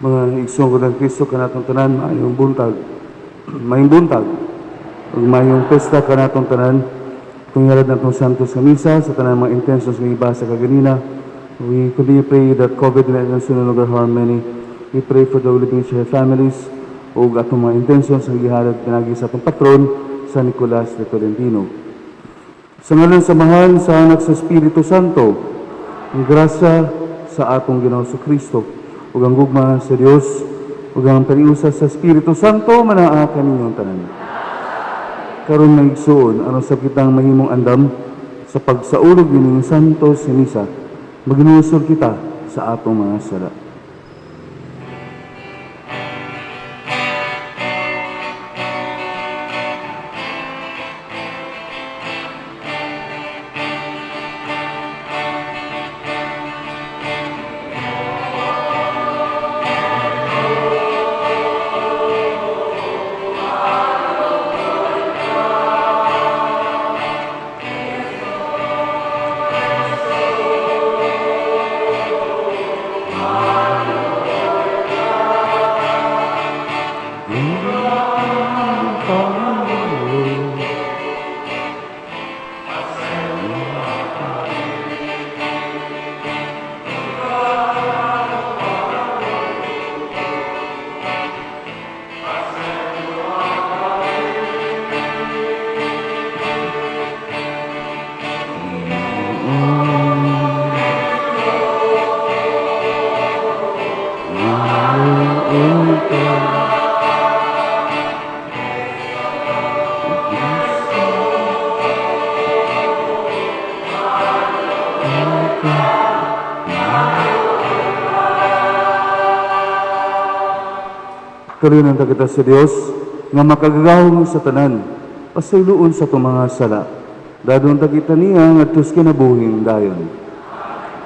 Mga igsoon ko ng Kristo kanatong tanan, mayong buntag, mayong buntag, ug mayong pesta kanatong tanan, kung yarad na itong Santos sa Misa, sa tanan mga intentions ng iba sa kaganina. We continue to pray that COVID-19 soon no longer harm many. We pray for the living share families, ug atong mga intentions ang gihalad pinagi sa atong patron, San Nicolas de Tolentino. Sa ngalan sa mahal sa anak sa Espiritu Santo, ang grasya sa atong Ginoo sa Kristo, ug ang gugma sa Dios, ug ang paniusa sa Espiritu Santo manaa kaninyong tanan. Karon may igsoon, ano sa kitang mahimong andam sa pagsaulog nining Santo sa Misa, maghinusol kita sa atong mga sala. Kalunan ta kita sa Dios nga makagagahom sa tanan, pasayloon sa itong mga sala. Dadon ta kita niya nga tus kinabuhing dayon.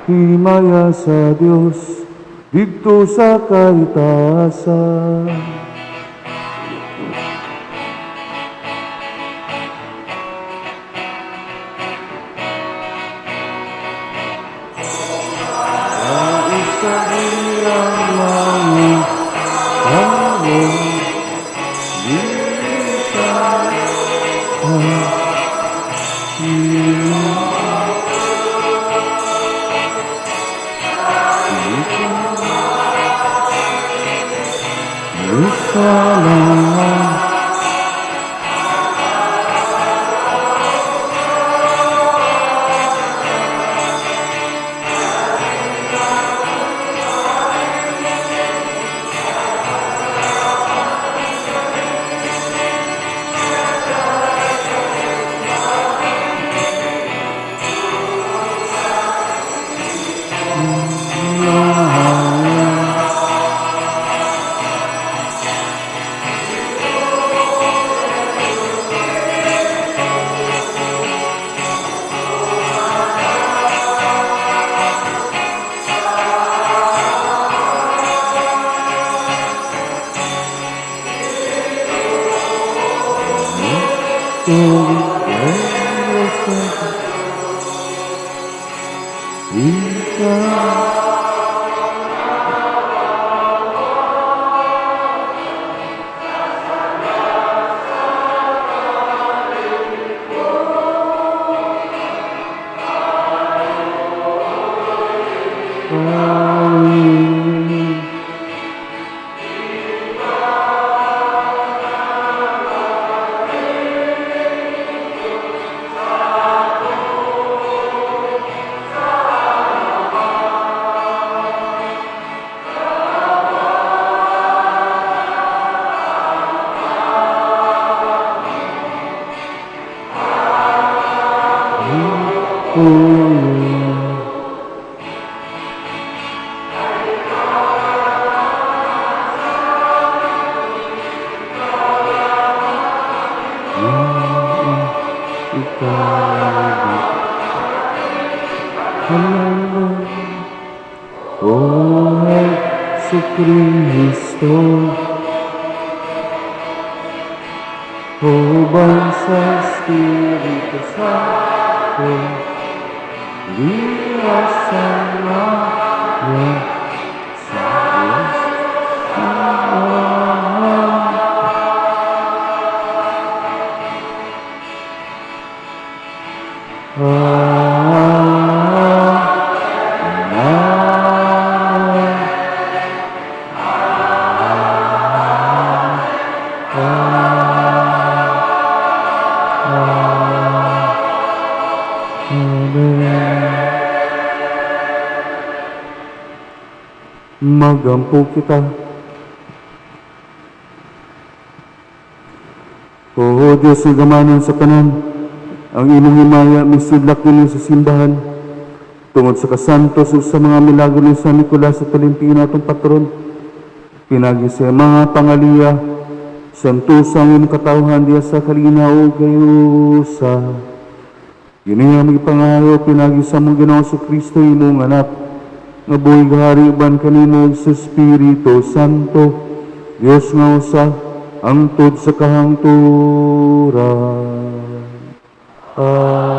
Himaya sa Dios dito sa kaitasan. Kristo, hubang sa Espiritu Santo, di asama niya sa Diyos. Magampo kita. O Diyos nga gamanan sa tanan, ang imong himaya misidlak nini sa simbahan, tungod sa kasantos o sa mga milagro ni San Nicolas sa Talimpino atong patron, pinagi sa mga pangaliya, santusang imong katawhan diya sa kalinaw kayo sa yun ang ipangayo pinagi sa mong Ginoo sa Kristo imong anak, nga buhay gahari uban kanimo sa Espiritu Santo, Dios nga usa, hangtod sa kahangturan. Amen.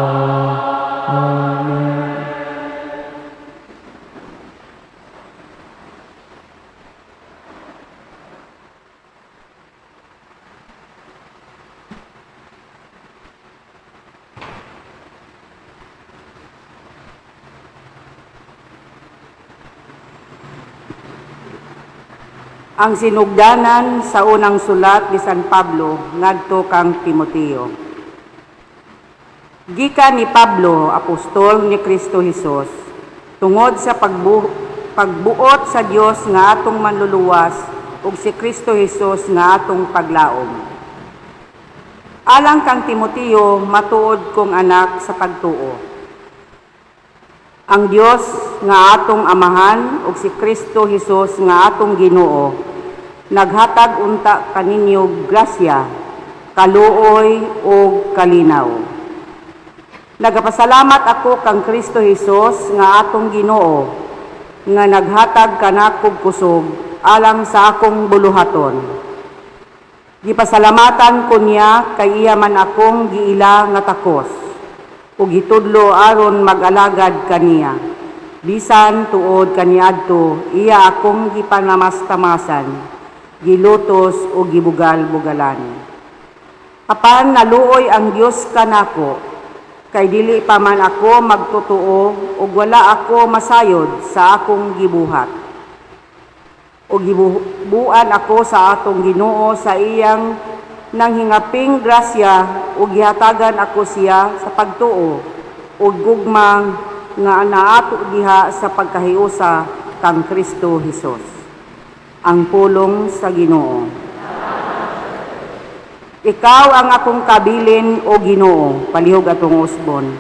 Ang sinugdanan sa unang sulat ni San Pablo ngadto kang Timoteo. Gikan ni Pablo, apostol ni Kristo Hesus, tungod sa pagbuot sa Dios nga atong manluluwas ug si Kristo Hesus nga atong paglaom. Alang kang Timoteo, matuod kong anak sa pagtuo. Ang Dios nga atong amahan ug si Kristo Hesus nga atong Ginoo naghatag unta kaninyo grasya, kaluoy ug kalinaw. Nagapasalamat ako kang Kristo Hesus nga atong Ginoo nga naghatag kanakog kusog alang sa akong buluhaton. Gipasalamatan ko niya kay iya man akong giila nga takos ug gitudlo aron mag-alagad kaniya. Bisan tuod kaniadto iya akong gipanamastamasan, gilutos o gibugal-bugalan. Apan naluoy ang Dios kanako, kay dili pa man ako magtotoo ug wala ako masayod sa akong gibuhat. O gibubuan ako sa atong Ginoo sa iyang nanghingaping grasya ug gihatagan ako siya sa pagtuo ug gugma nga naato diha sa pagkahiusa kang Kristo Hesus. Ang pulong sa Ginoo. Ikaw ang akong kabilin o Ginoo, palihog atong usbon.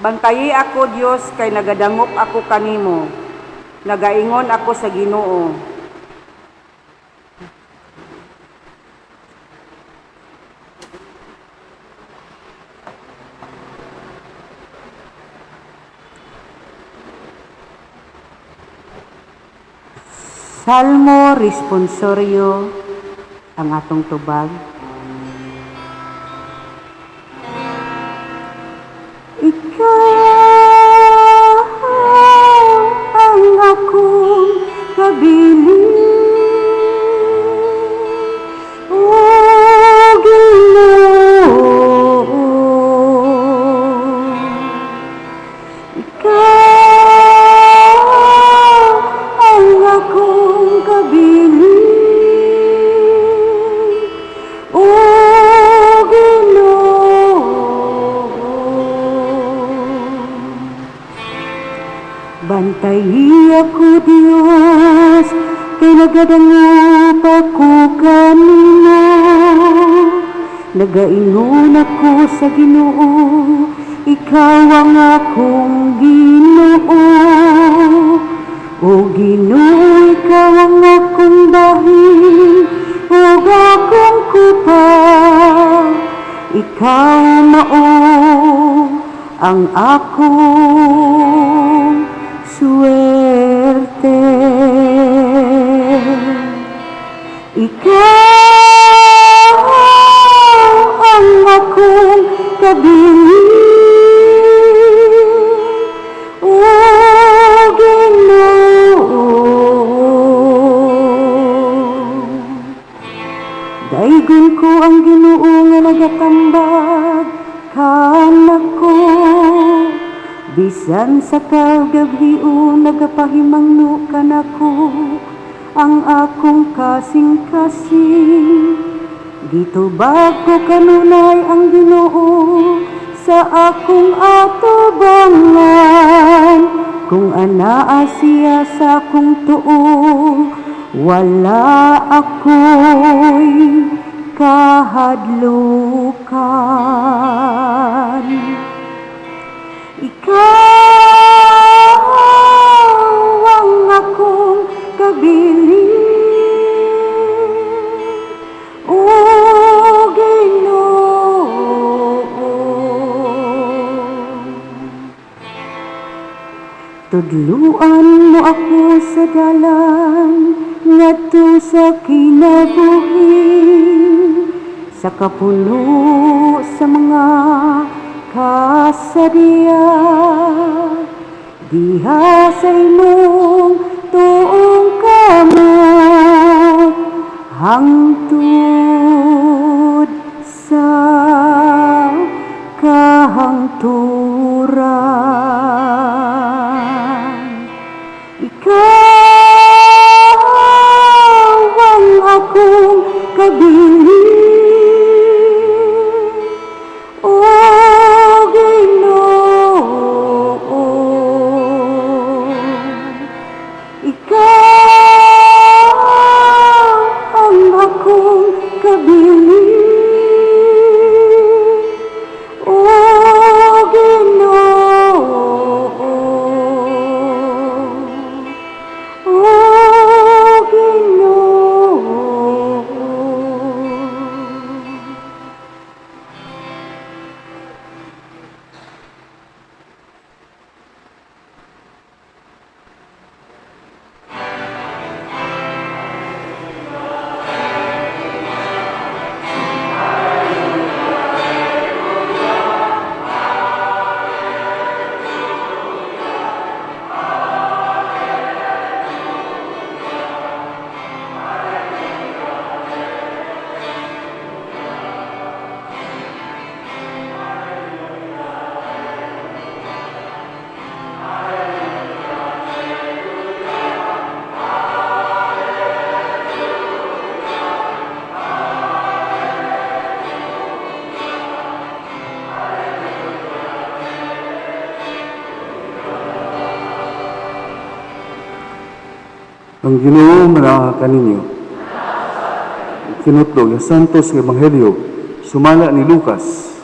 Bantayi ako Dios kay nagadangop ako kanimo. Nagaingon ako sa Ginoo. Salmo responsorio ang atong tubag. Ikaw ang akong kabilin, o Ginoo. Ikaw ang akong kabilin, o bantayi ako Dios, kay nagadangop ako kanino. Nagaingon ako sa Ginoo, ikaw ang akong Ginoo. O Ginoo, ikaw ang akong bahin, o akong kupa. Ikaw mao ang akong suwerte. Ikaw ang akong kabilin, o Tuigon ko ang Ginoo nga nagatambag kanako. Bisan sa kagabion nagapahimangno kanako ang akong kasing-kasing. Gitubag ko kanunay ang Ginoo sa akong atubangan. Kung anaa siya sa akong tuo, wala ako'y kahadlukan. Ikaw ang akong kabilin, O Ginoo. Tudluan mo ako sa dalan ngadto sa kinabuhi, sa kapuno sa mga kasadya. Diha sa imong tuong kamot hangtod sa kahangturan. Ikaw ang akong kabilin, O Ginoo. Ikaw ang akong kabilin, O Ginoo. O Ginoo. Ang Ginoo manaka kaninyo. Kinutlog yung Santos nga Ebanghelyo, sumala ni Lucas.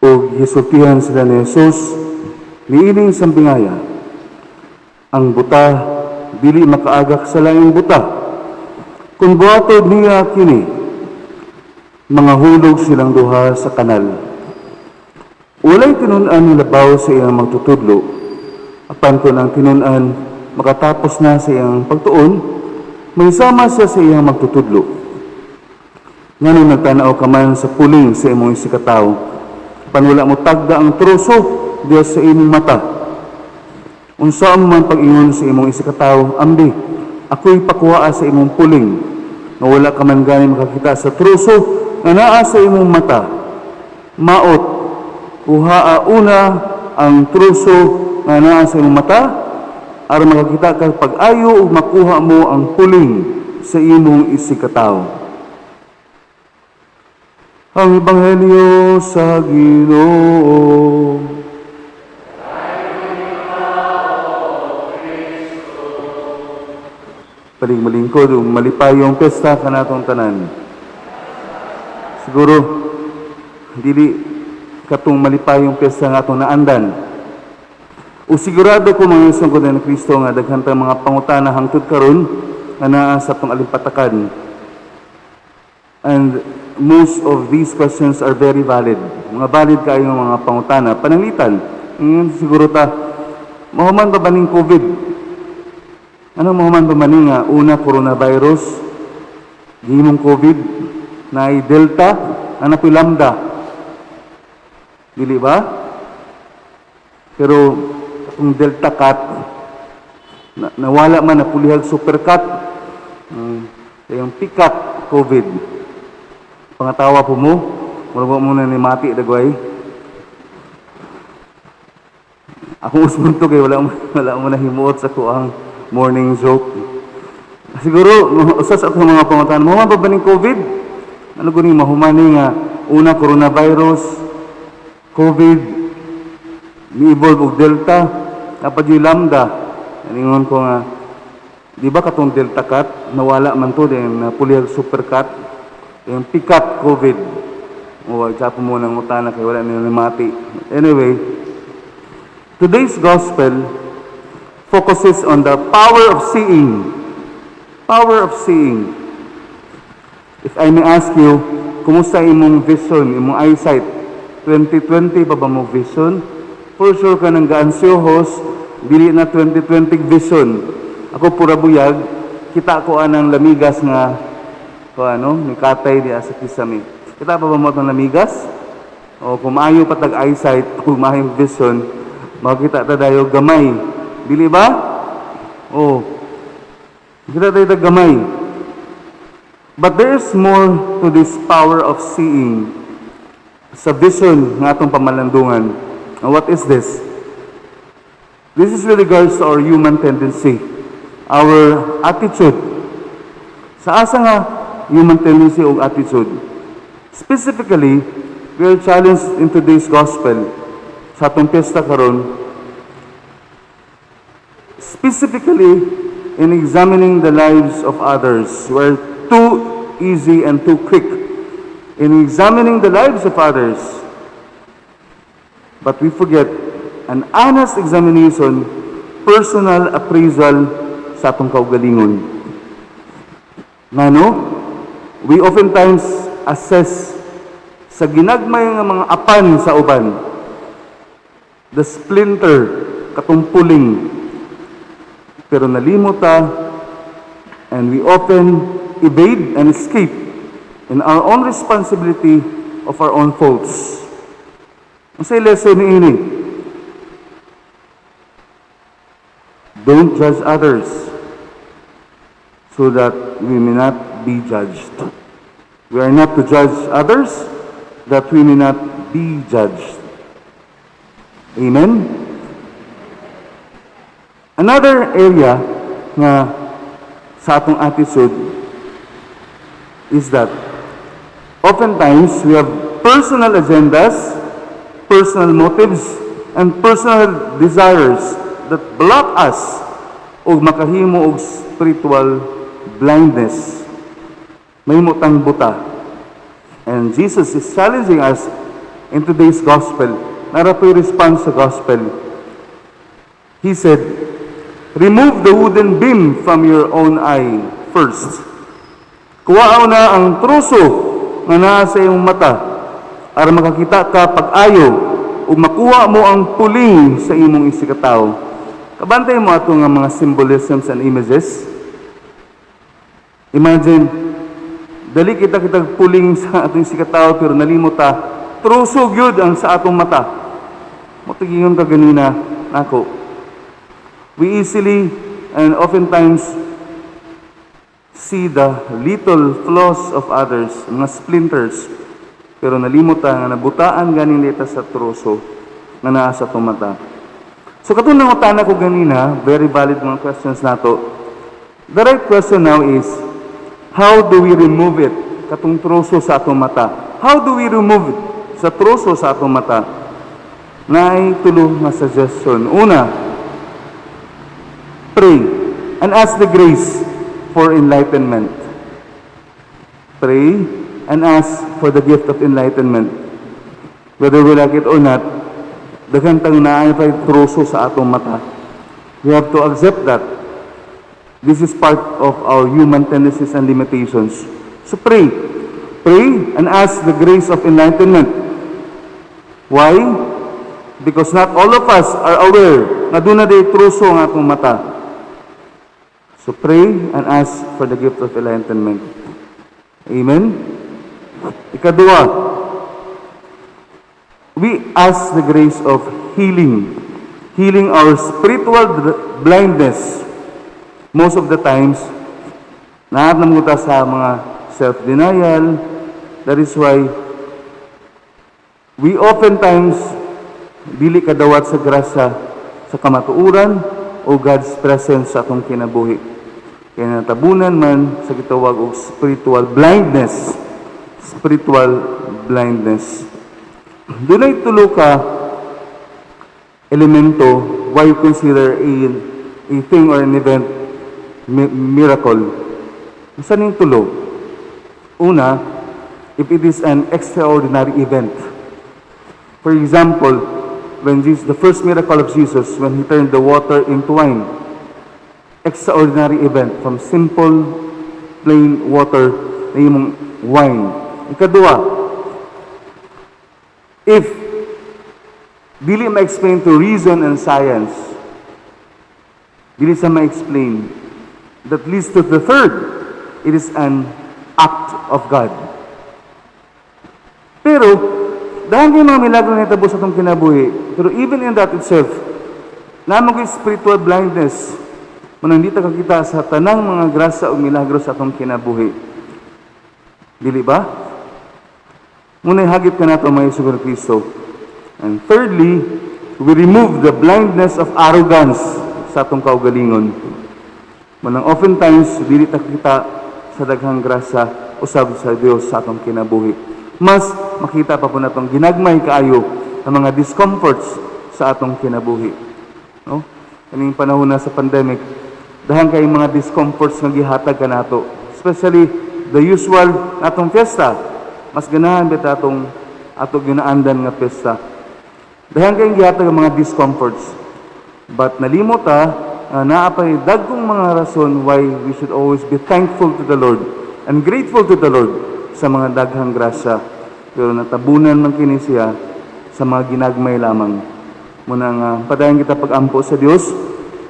O gisultihan sila ni Jesus, niining sambingaya, ang buta, dili makaagak sa laing buta. Kung buhatod niya kini, mga hulog silang duha sa kanal. Walay tinunan ni labaw sa iyang magtutudlo, apan kung ang tinunan makatapos na sa iyang pagtuon, may sama siya sa iyang magtutudlo. Nganong nagtanaw ka man sa puling sa imong isikataw, apan wala mo tagda ang troso diya sa imong mata. Unsa man pag-ingon sa imong isikataw, ambi, ako'y pakuhaa sa imong puling, na wala ka man gani makakita sa troso na naa sa imong mata. Maot, kuhaa una ang troso na naa sa imong mata, aron makakita ka pag-ayo ug makuha mo ang puling sa imong isikataw. Ang Ebanghelyo sa Ginoo. Paling malingkod, malipayong pesta ka natong tanan. Siguro, dili katong malipayong pesta nga atong naandan. O sigurado ko mga isang ng Kristo nga daghantang mga pangutana hangtod karon nga naa sa atong alimpatakan. And most of these questions are very valid. Mga valid kayo mga pangutana. Pananglitan, siguro ta, mahuman ba ning COVID? Ano mahuman ba man nga una coronavirus, gihimong COVID, na Delta, na napoy lambda. Dili ba? Pero kung delta cat, nawala man, napulihag super cat, yung pikat COVID. Pangatawa po mo, wala mo na ni mati dagway. Ako usman to kay wala mo na himuot sa kuang morning joke. Siguro, usas ako mga pangutan, mahuman pa ba ng COVID? Ano ko ni mahumani nga, una coronavirus, COVID, ni-evolve og Delta, kapag yung Lambda, naningon ko nga, di ba katong Delta cat, nawala man to din, napulihag super cat, yung pikat COVID. O, sapo mo ng utana kay wala nila mati. Anyway, today's gospel focuses on the power of seeing. Power of seeing. If I may ask you, kumusta imong vision, imong eyesight? 2020 pa ba mo vision? For sure ka nang gaansyohos, dili na 2020 vision. Ako pura buyag, kita ko anang lamigas nga, ni katay di sa kisame. Kita pa ba mo itong lamigas? O kung maayo patag eyesight, kung maayo vision, makikita ta dayo gamay. Dili ba? O, kita tayo gamay. But there's more to this power of seeing sa vision ng atong pamalandungan. And what is this? This is with regards to our human tendency, our attitude. Sa asa nga human tendency o attitude? Specifically, we are challenged in today's gospel sa atong piyesta karon, specifically in examining the lives of others. We're too easy and too quick in examining the lives of others. But we forget an honest examination, personal appraisal sa atong kaugalingon. Ngano, we oftentimes assess sa ginagmay nga mga apan sa uban, the splinter, katumpuling, pero nalimot ta, and we often evade and escape in our own responsibility of our own faults. Ang say lesson ni ini, don't judge others so that we may not be judged. We are not to judge others that we may not be judged. Amen? Another area nga sa atong attitude is that oftentimes we have personal agendas, personal motives, and personal desires that block us o makahimo og spiritual blindness. May mutang buta. And Jesus is challenging us in today's gospel. Nara po yung response sa gospel. He said, remove the wooden beam from your own eye first. Kuwaaw na ang truso nga naa sa iyong mata para makakita ka pag-ayo o makuha mo ang puling sa imong isikataw. Kabantay mo ato nga mga symbolisms and images. Imagine, dali kita puling sa atong isikataw pero nalimot ta, truso gyud ang sa atong mata. Matigingon ka ganina nako. We easily and oftentimes see the little flaws of others, mga splinters, pero nalimot nga nabutaan ganin dito sa troso nga naa sa atong mata. So katong nangutana ko ganina, very valid mga questions nato. The right question now is, how do we remove it, katong troso sa atong mata? How do we remove it sa troso sa atong mata? Naay tulo nga suggestion. Una, pray and ask the grace for enlightenment. Pray and ask for the gift of enlightenment. Whether we like it or not, daghang tang naay pay troso sa atong mata. We have to accept that. This is part of our human tendencies and limitations. So pray. Pray and ask the grace of enlightenment. Why? Because not all of us are aware na doon na day truso ang atong mata. So pray and ask for the gift of enlightenment. Amen? Ikaduha, we ask the grace of healing. Healing our spiritual blindness. Most of the times, nahanap ta sa mga self-denial. That is why we oftentimes dili kadawat sa grasya sa kamatuuran o God's presence sa atong kinabuhi. Kaya natabunan man sa gitawag og spiritual blindness. Spiritual blindness. Dunay tulo ka elemento why you consider a thing or an event miracle. Saan yung tulo? Una, if it is an extraordinary event. For example, when the first miracle of Jesus, when He turned the water into wine, extraordinary event, from simple, plain water na yung wine. Ikaduha, if dili ma-explain to reason and science, dili sa ma-explain, that leads to the third, it is an act of God. Pero, dahil yung mga milagro na itabo sa itong kinabuhi, pero even in that itself, lamang yung spiritual blindness, manang di ta kakita sa tanang mga grasa o milagro sa itong kinabuhi. Dili ba? Muna'y hagip ka na ito, mga Yesu Kristo. And thirdly, we remove the blindness of arrogance sa itong kaugalingon. Manang oftentimes, dili ta kita sa daghang grasa usab sa Dios sa atong kinabuhi. Mas makita pa po natong ginagmay kaayo ang mga discomforts sa atong kinabuhi. No? Kaning panahon na sa pandemic, dahan kay mga discomforts nga gihatag kanato. Especially the usual natong fiesta. Mas ganahan bet atong ginaandan nga fiesta. Dahan kay gihatag ang mga discomforts. But nalimot naapay dagkong mga rason why we should always be thankful to the Lord and grateful to the Lord sa mga daghang grasya. Pero natabunan man kini siya sa mga ginagmay lamang. Muna nga padayon kita pag-ampo sa Dios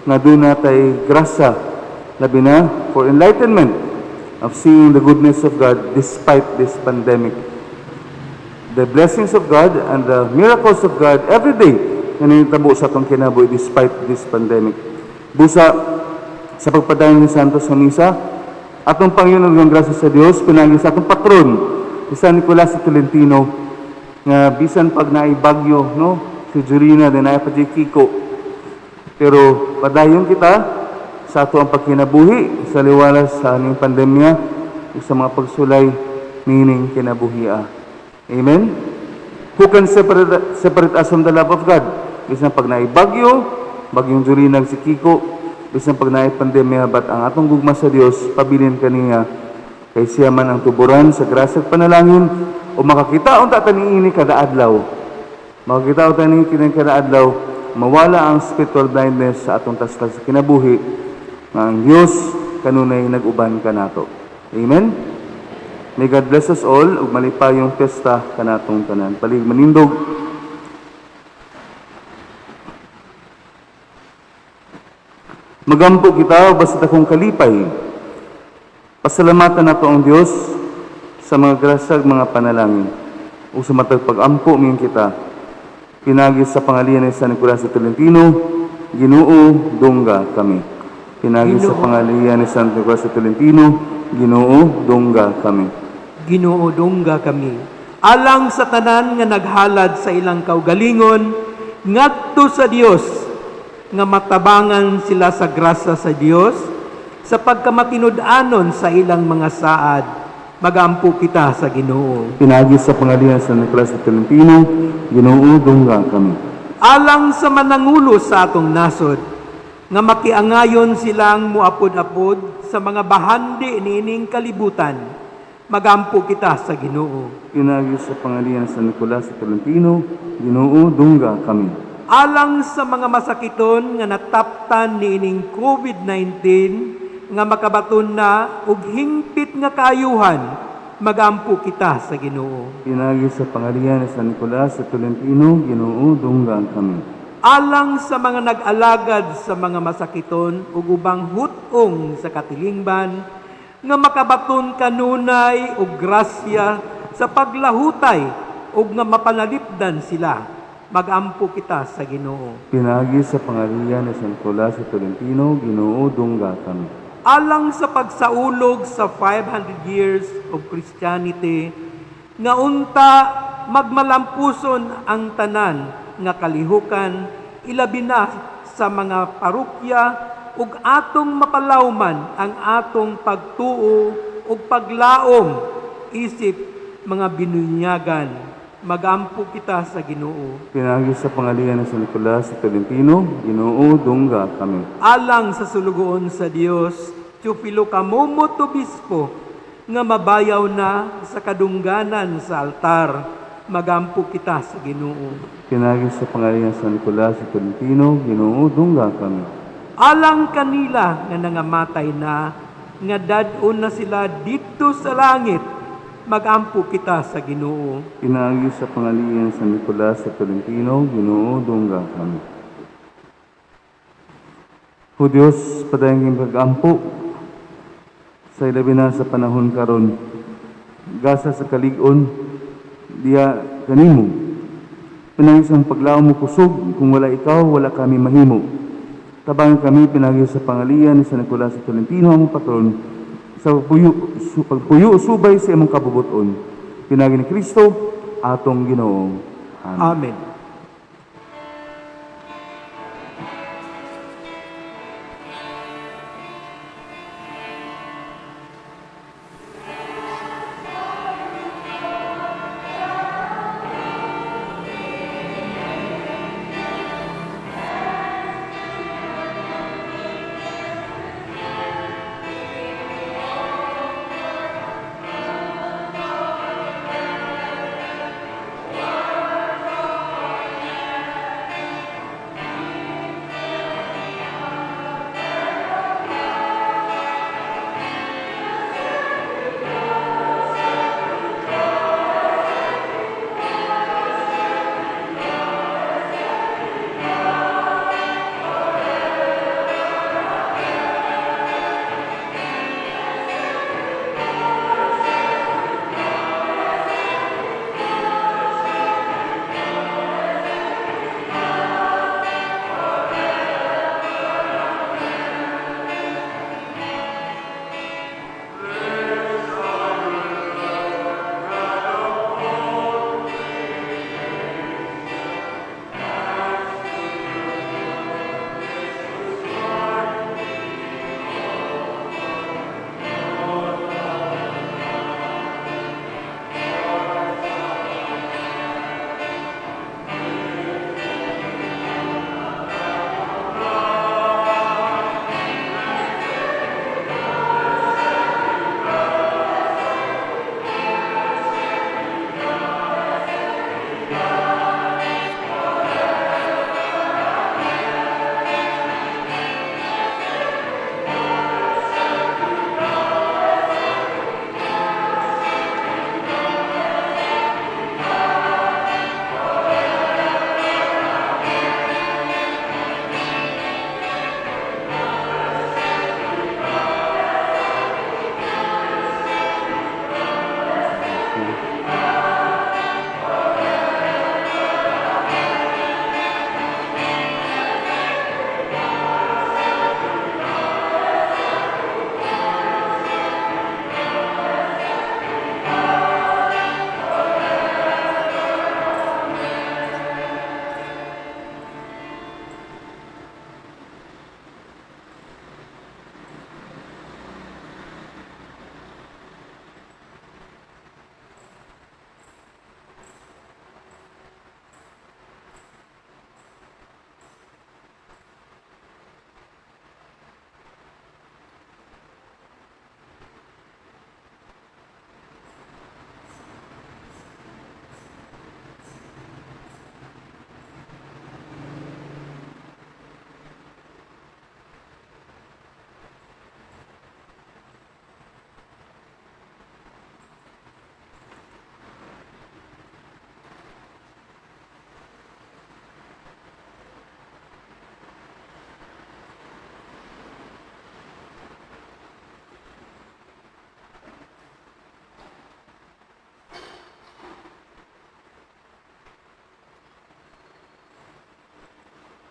nga doon natay grasya labi na for enlightenment of seeing the goodness of God despite this pandemic. The blessings of God and the miracles of God every day na nanitabo sa atong kinabuhi despite this pandemic. Busa sa pagpadayon ni Santos sa misa, atong Panginoon ng grasya sa Dios, pinagi sa atong patron, si San Nicolas de Tolentino, nga bisan pag naibagyo, no, si Jurina, din ay pa Kiko. Pero padayon kita sa ato ang pagkinabuhi, sa liwalas sa aning pandemya, sa mga pagsulay, meaning kinabuhi. Amen? Who can separate us from the love of God? Bisan pag naibagyo, bagyong Jurinag si Kiko, bisan pag naipandemya, bat ang atong gugma sa Dios, pabilin kaniya, kay siya man ang tuburan sa grasya at panalangin, o makakita ang tataniini kada adlaw. Makakita ang tataniini kada adlaw, mawala ang spiritual blindness sa atong tastas sa kinabuhi, nga ang Diyos kanunay nag-uban ka nato. Amen? May God bless us all, ug malipay yung pesta kanatong tanan. Palig manindog, magampo kita basta akong kalipay. Pasalamatan nato ang Dios sa mga grasya mga panalangin. O sa matag pag-ampo min kita. Pinagi sa pangalian ni San Nicolas de Tolentino, Ginoo dungga kami. Pinagi sa pangalian ni San Nicolas de Tolentino, Ginoo dungga kami. Ginoo dungga kami. Alang sa tanan nga naghalad sa ilang kaugalingon, ngadto sa Dios nga matabangan sila sa grasya sa Dios, sa pagkamatinud-anon sa ilang mga saad, magampo kita sa Ginoo. Pinagi sa pangalian sa Nicolas de Tolentino, Ginoo dungga kami. Alang sa manangulo sa atong nasod, nga makiangayon silang muapod-apod sa mga bahandi niining kalibutan, magampo kita sa Ginoo. Pinagi sa pangalian sa Nicolas de Tolentino, Ginoo dungga kami. Alang sa mga masakiton nga nataptan niining COVID-19 nga makabaton na ug hingpit nga kaayuhan, magampo kita sa Ginoo. Pinagi sa pangalian ni San Nicolas de Tolentino, Ginoo dungga kami. Alang sa mga nag-alagad sa mga masakiton ug ubang hutong sa katilingban nga makabaton kanunay ug grasya sa paglahutay ug nga mapanalipdan sila. Magampo kita sa Ginoo. Pinagi sa pangalihan ni San Nicolas sa Tolentino, Ginoo, dungga kami. Alang sa pagsaulog sa 500 years of Christianity, nga unta magmalampuson ang tanan nga kalihukan, ilabi na sa mga parokya, ug atong mapalawman ang atong pagtuo ug paglaom isip mga binunyagan. Magampo kita sa Ginoo. Pinagi sa pangalihan ni San Nicolas sa Tolentino, Ginoo, dungga kami. Alang sa sulugoon sa Dios, Teofilo Kamomot Obispo, nga mabayaw na sa kadungganan sa altar, magampo kita sa Ginoo. Pinagi sa pangalihan ni San Nicolas sa Tolentino, Ginoo, dungga kami. Alang kanila nga nangamatay na, nga dadon na sila dito sa langit, magampo kita sa Ginoo. Pinagi sa pangalihan ni San Nicolas sa Tolentino, Ginoo, dungga kami. O Diyos, padayang pag-ampo, sa ilabi na sa panahon karon, gasa sa kaligon, diya kanimo. Pinagi sa paglaom mo kusog, kung wala ikaw, wala kami mahimo. Tabangan kami pinagi sa pangalihan ni San Nicolas sa Tolentino, ang patron, sa pagpuyo subay sa imong kabubuton. Pinagi ni Kristo, atong Ginoo. Amen. Amen.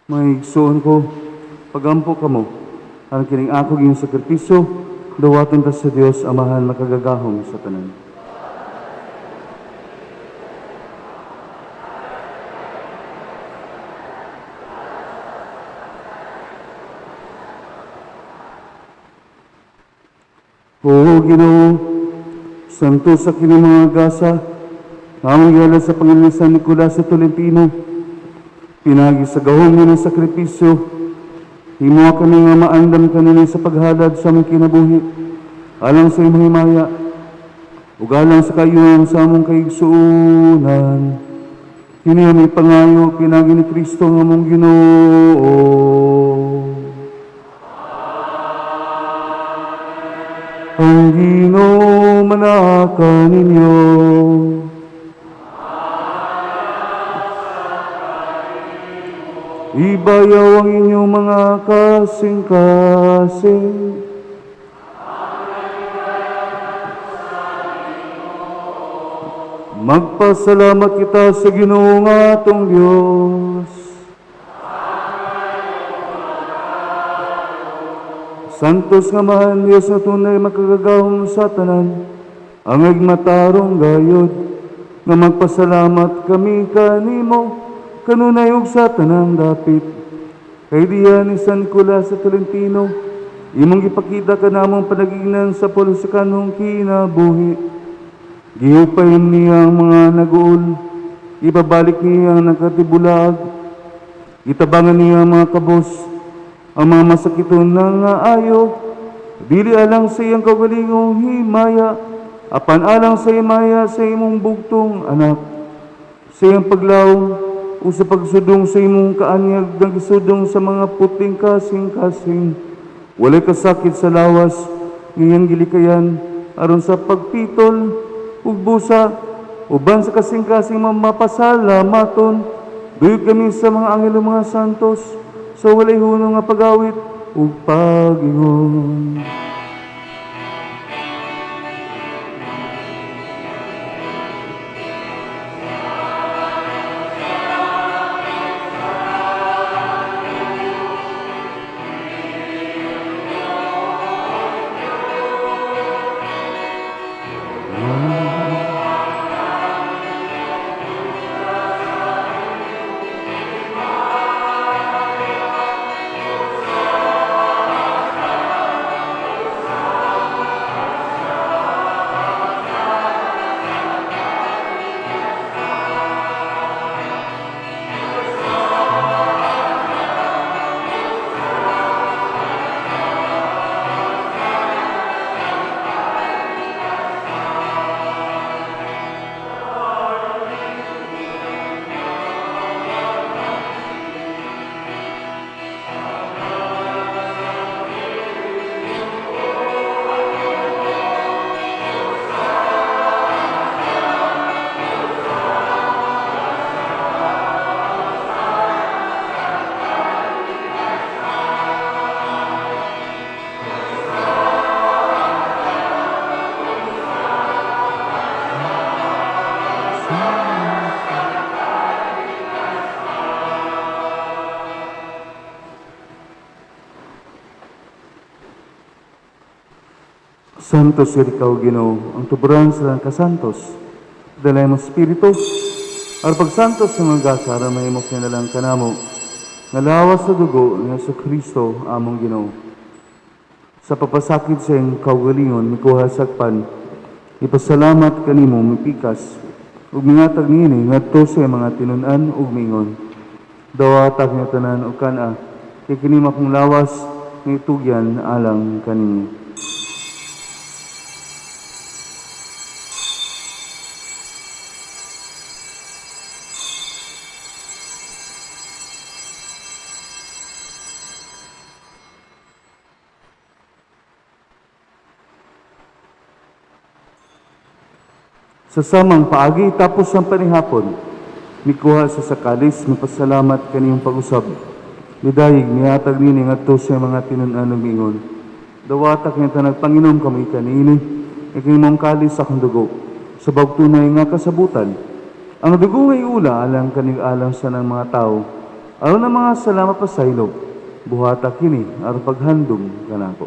Mga igsoon ko, pagampo ka mo, ang kining ako yung sakripisyo, dawaton ta sa Dios Amahan makagagahom sa tanan. O Ginoo, santo sa kining mga gasa, among yala sa Panginoon San Nicolas sa Tolentino, pinagi sa gahom mo ng sakripisyo, himo kami nga maandam kanini sa paghalad sa among kinabuhi, alang sa imong himaya, ug alang sa kayuhan sa among kaigsuunan. Kini aming pangayo, pinagi ni Kristo nga among Ginoo. Ang Ginoo manaka ninyo. Ibayaw ang inyong mga kasing-kasing. Magpasalamat kita sa Ginoo nga atong Dios. Santos nga mahal Diyos na tunay makagagahom sa tanan, ang agmatarong gayod, nga magpasalamat kami kanimo, kanunay ug sa tanang dapit. Kay diyan ni San Nicolas sa Tolentino, imong gipakita ka namong panagignan sa pulusakanong kinabuhi. Gihupayon niya ang mga naguol, ibabalik niya ang nagkatibulag, itabangan niya ang mga kabos, ang mga masakiton ng ayo, dili alang sa iyang kaugalingong himaya, apan alang sa himaya sa imong bugtong anak, sa iyang paglaw, o sa pagsudong sa imong kaanyag ng isudong sa mga puting kasing-kasing, walay kasakit sa lawas, ngayang gilikayan, aron sa pagpitol, ug busa, uban sa kasing-kasing mapasalamaton, duyog kami sa mga angelo mga santos, sa walay hunong nga pag-awit ug pag-ingon. Santos ikaw, Ginoo, ang tuburan sa kasantos, dalay mo Espiritu, at pagsantos sa mga gasara, may mo kinalang kanamo, nga lawas sa dugo ni Yesu Kristo, among Ginoo. Sa papasakit sa iyong kaugalingon, mikuha sakpan, ipasalamat kanimo, mipikas, ug mingatag nini, ngadto sa mga tinunan ug mingon. Dawatag niya tanan ug kana, kay kinima kong lawas, ng itugyan alang kanini. Sa samang paagi tapos ang panihapon, mikuha sa sakalis, mipasalamat kaniyong pag-usab. Midayig, mihatag nini ngadto sa mga tinunan ng mingon. Dawatak niya tanag Panginom kami kanini, ikimong kalis sa akong dugo, sa bagtunay nga kasabutan. Ang dugo ngay ula alang kanig alang sa ng mga tao, Aron ang mga salamat pasaylo, buhata kini aron paghandom kanako.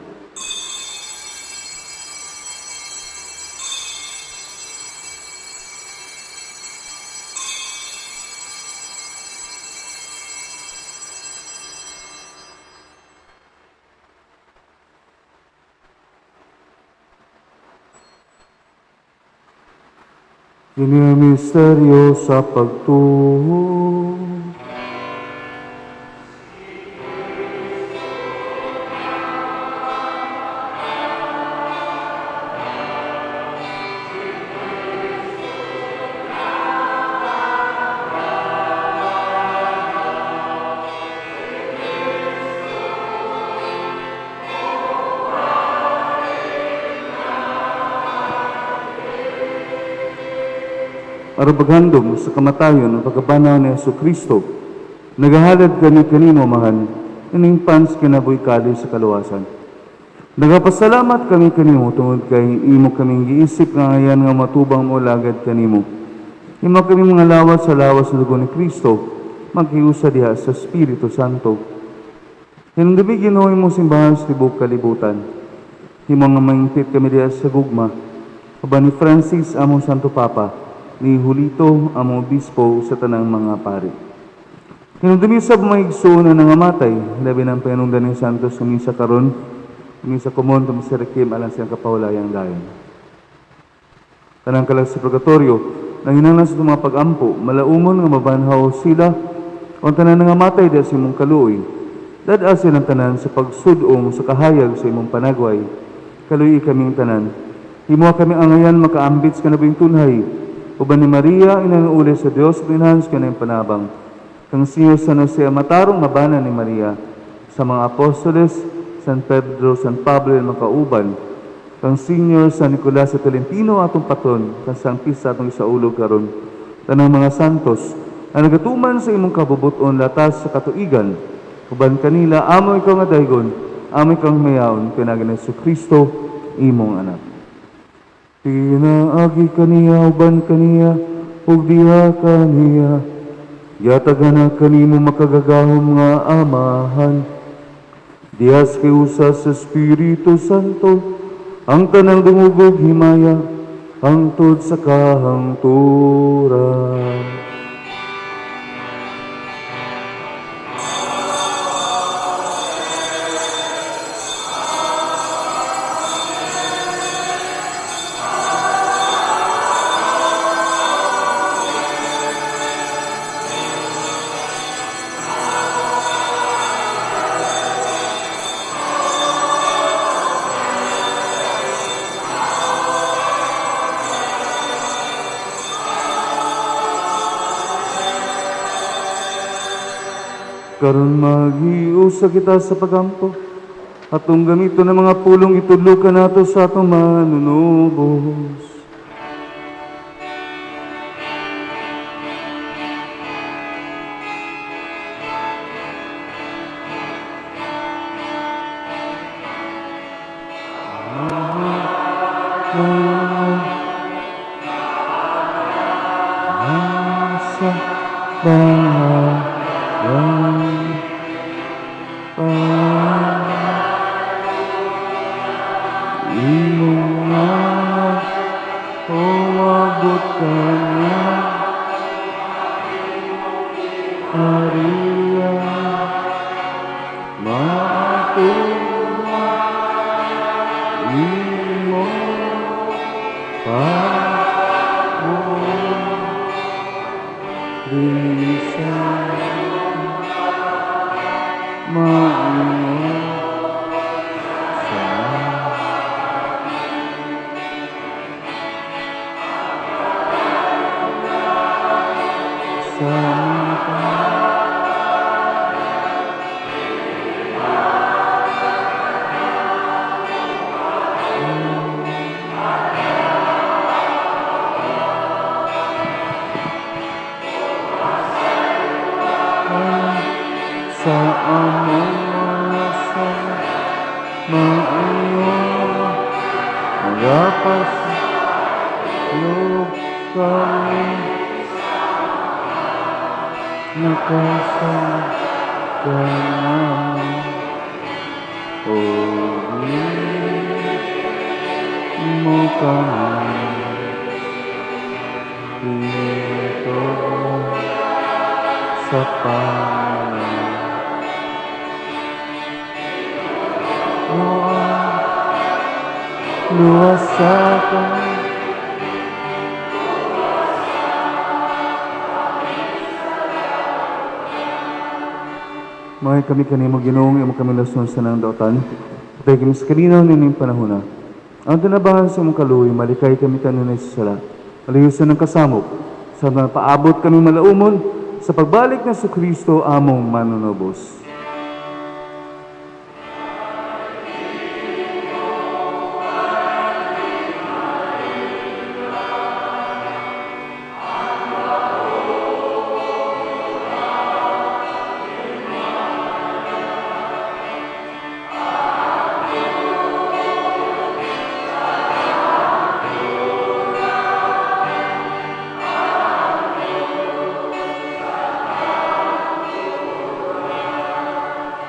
Kini ang misteryo sa pagtuo. Aron paghandom sa kamatayon ang pagkabanaw ni Jesucristo, nagahalad kani kanimo mahan, ining pans kinabuhi kali sa kaluwasan. Nagapasalamat kami kanimo tungod kay imo kaming giisip nga ngayan nga matubang mo lagad kanimo. Imo kami mga lawat sa lawas sa dugo ni Kristo, maghiusa diha sa Espiritu Santo. Hinunggabi Ginoo imong simbahan sa tibuok kalibutan. Imo nga maingpit kami diha sa gugma, uban ni Francis among Santo Papa, ni Julito among obispo sa tanang mga pari. Hinungdumi sa maigsoon na nangamatay, labi ng panundan ni Santos sumisa karon, sumisa kumon tumisirikim alang siyang kapaulayang dayon. Tanang kalag sa purgatorio, nanginanglan sa mga pag-ampo, malaumon nga mabanhaw sila, o tanan nangamatay dahil sa imong kaluoy. Dadasin ang tanan sa pagsudong sa kahayag sa imong panagway, kaluoy kaming tanan. Himo kami angayan makaambits ka na bing tunhay, uban ni Maria, inanuuli sa Diyos, pinahans ka na yung panabang. Kang siyo sa Jose, matarong mabana ni Maria, sa mga apostoles, San Pedro, San Pablo, at makauban. Kang Senior, San Nicolas sa Tolentino, atong patron, kang San Pisa, atong isaulog karon. Tanang mga santos, na nagatuman sa imong kabubuton latas sa katuigan, uban kanila, amo ikaw nga daygon, amo ikaw mayaon, kinagan ni Jesucristo, imong anak. Pinaagi kaniya, uban kaniya, ug diha kaniya, yatagan na kanimo makagagahom nga amahan. Diyas kay usa sa Espiritu Santo, ang tanang dungugog himaya, hangtod sa kahangturan. Karon maghiusa kita sa pagampo, atong gamito ng mga pulong itudlo ka nato sa atong manunubos. Sa nakasangkanan o mo kami dito sa Panginoon. Luwasakan mga kami kanimo Ginoong imo kami lason sa nang daotan. Patay kami sa kalinaw nining panahon na. Ang tinabangan sa mong kaluoy, malikay kami kanunay sa sala. Maliyusan ng kasamok, sa paabot kami malaumon, sa pagbalik na sa Kristo among manunubos.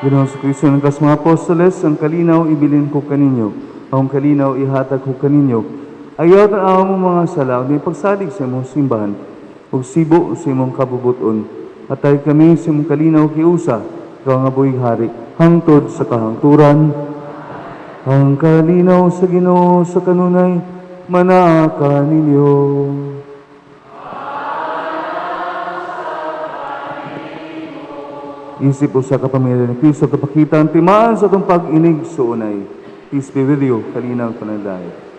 Ginoong sa Kristo ng kas mga apostoles, ang kalinaw ibilin ko kaninyo, ang kalinaw ihatag ko kaninyo. Ayaw tanaw mo mga sala, di pagsalig sa imong simbahan, ug sibo sa imong kabubuton. Atay kami sa imong kalinaw kiusa, ikaw nga buhig hari, hangtod sa kahangturan. Ang kalinaw sa Ginoo sa kanunay, manaka ninyo. Isip usa ka pamilya ni Kristo kapakita ang timaan sa itong pag-inig sa unay. Peace be with you, kalinaw panagdahay.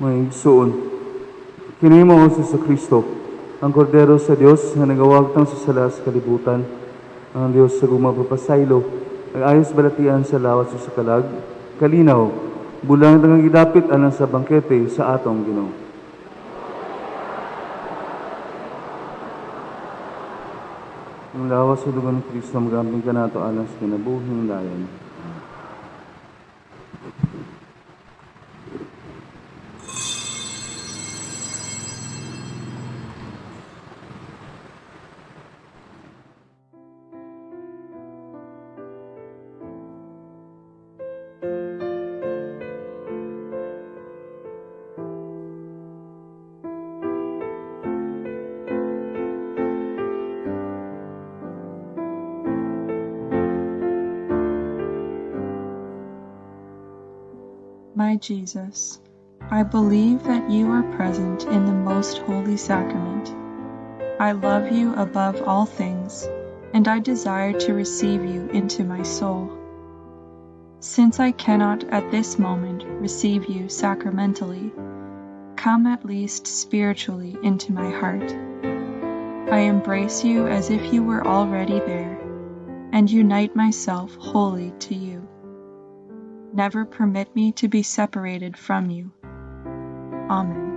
May igsoon. Kini mo sa Kristo, ang kordero sa Dios nga nagawagtang sa sala sa kalibutan, ang Dios sa gumapapasaylo, nag-ayos balatian sa lawas sa kalag, kalinaw, bulang tangang gidapit alang sa bangkete sa atong Ginoo. Ang lawas sa dugo ng Kristo, magamping ka nato alang sa kinabuhing dayon. My Jesus, I believe that you are present in the most holy sacrament. I love you above all things, and I desire to receive you into my soul. Since I cannot at this moment receive you sacramentally, come at least spiritually into my heart. I embrace you as if you were already there, and unite myself wholly to you. Never permit me to be separated from you. Amen.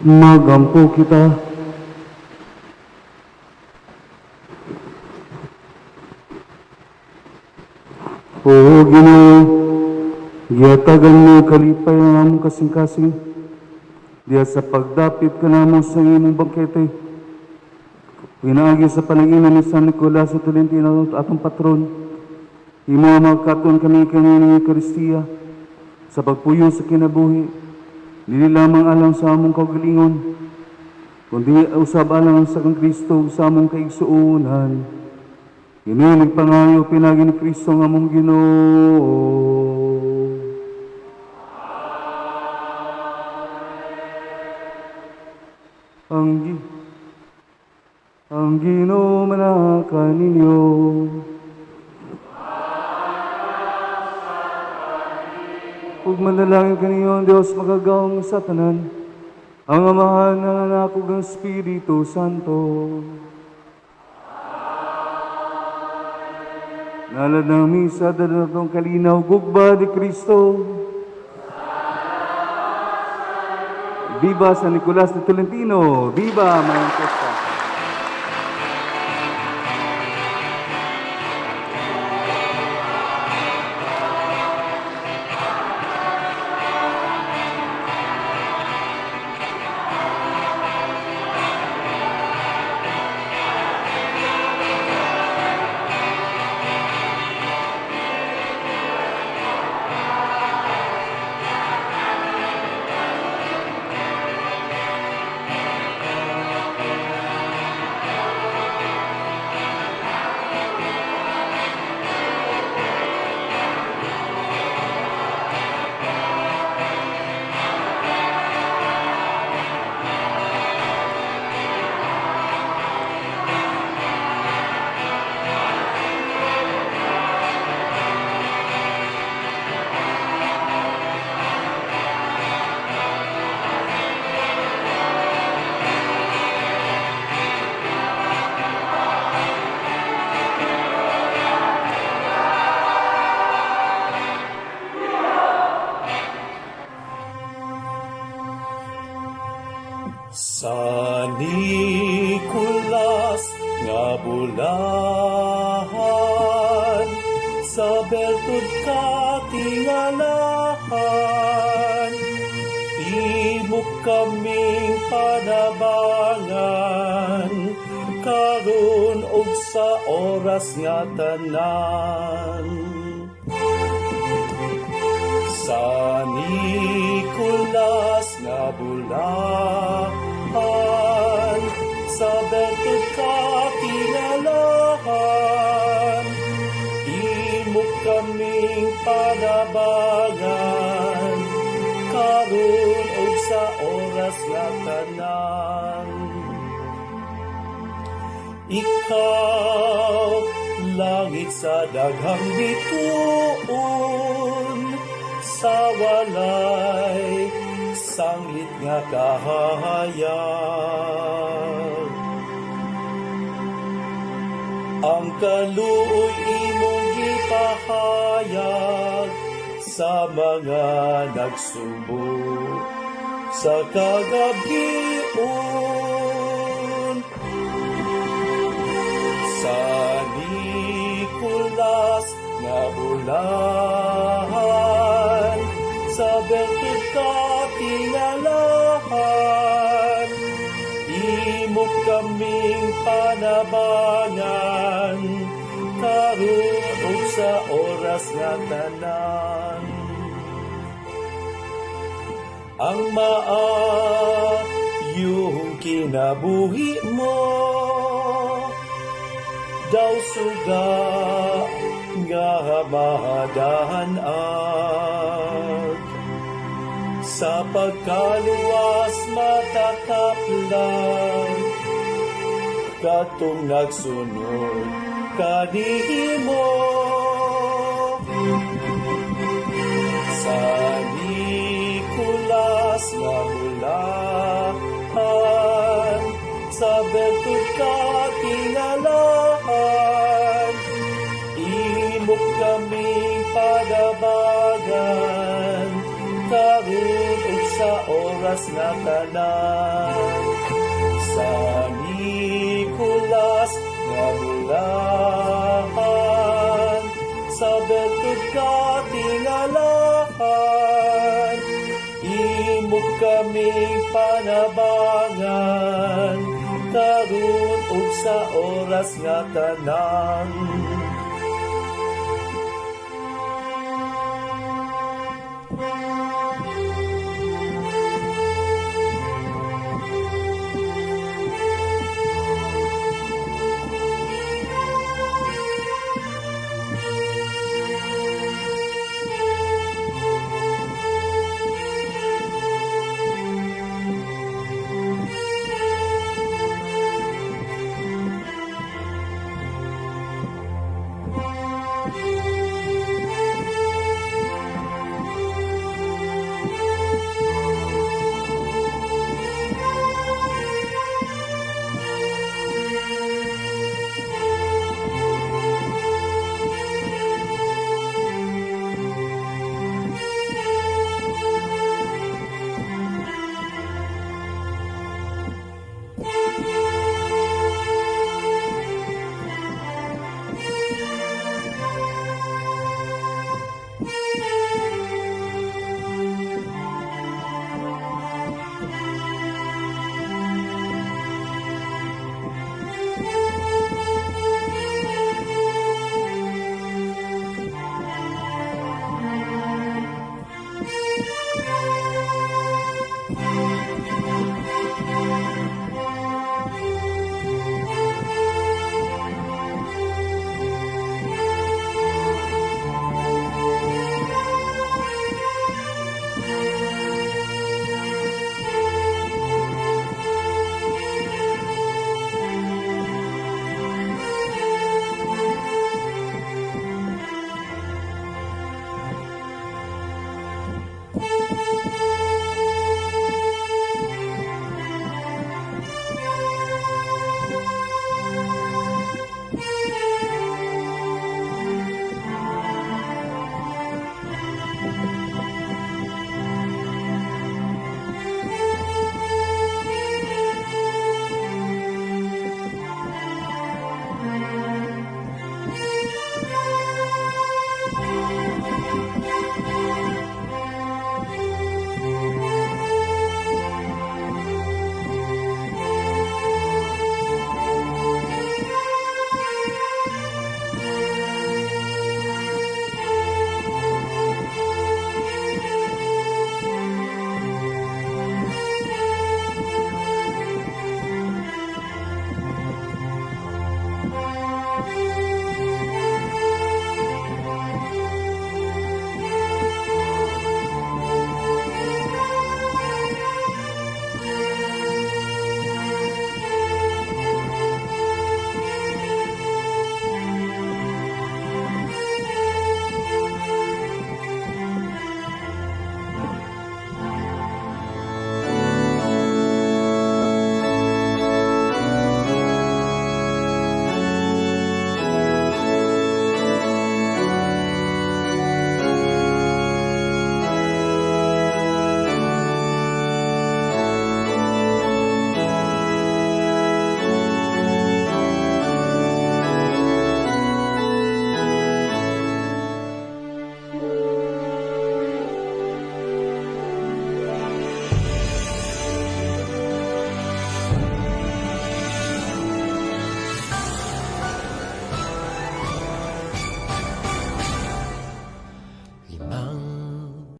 magampo kita. O Ginoo, giyatagan mo kalipay ang among kasing-kasing, diya sa pagdapit ka namo sa imong bangkete. Pinaagi sa pananginan ni San Nicolas sa Tolentino atong patron, imo magkaton kami ng Eucharistia sa pagpuyo sa kinabuhi, dili lamang alang sa among kaugalingon, kundi usab alang sa kang Kristo sa among kaigsuonan. Kini nagpangayo pinagi ni Kristo nga among Ginoo. Ang Ginoo manaka ninyo. Ug manalangin kaniyo ang Dios magagawang sa tanan, ang Amahan ng Anak ug ang Espiritu Santo. Nalad ng misa, dala na itong kalinaw, gugba ni Kristo. Viva San Nicolas de Tolentino! Viva Mayang Fiesta! Sa Nicolas nga bulahan, sa bertud ka tingalahan, imo kaming panabangan, karon og sa oras nga tanan. Sa Nicolas nga bulahan, sa bertud ka kinalahan, imo kaming panabangan, karon og sa oras nga tanan. Ikaw, langit sa daghang bituon, sa walay sanglit nga kahayag. Ang kaluoy imong gipahayag sa mga nagsubok sa kagabion. Sa Nicolas nga bulahan, sa bertud ka tingalahan, imo kaming panabangan, karon ug sa oras nga tanan. Ang maayong kinabuhi mo, daw suga nga mahadahanag, sa pagkaluwas matakaplang, katong nagsunod kanihimo. Sa Nicolas nga bulahan, sa bertud ka tingalahan, imo kaming padabagan, karon ug sa oras nga tanan. Sa Nicolas nga bulahan, sa bertud ka tingalahan, imo kaming panabangan, karon ug sa oras nga tanan.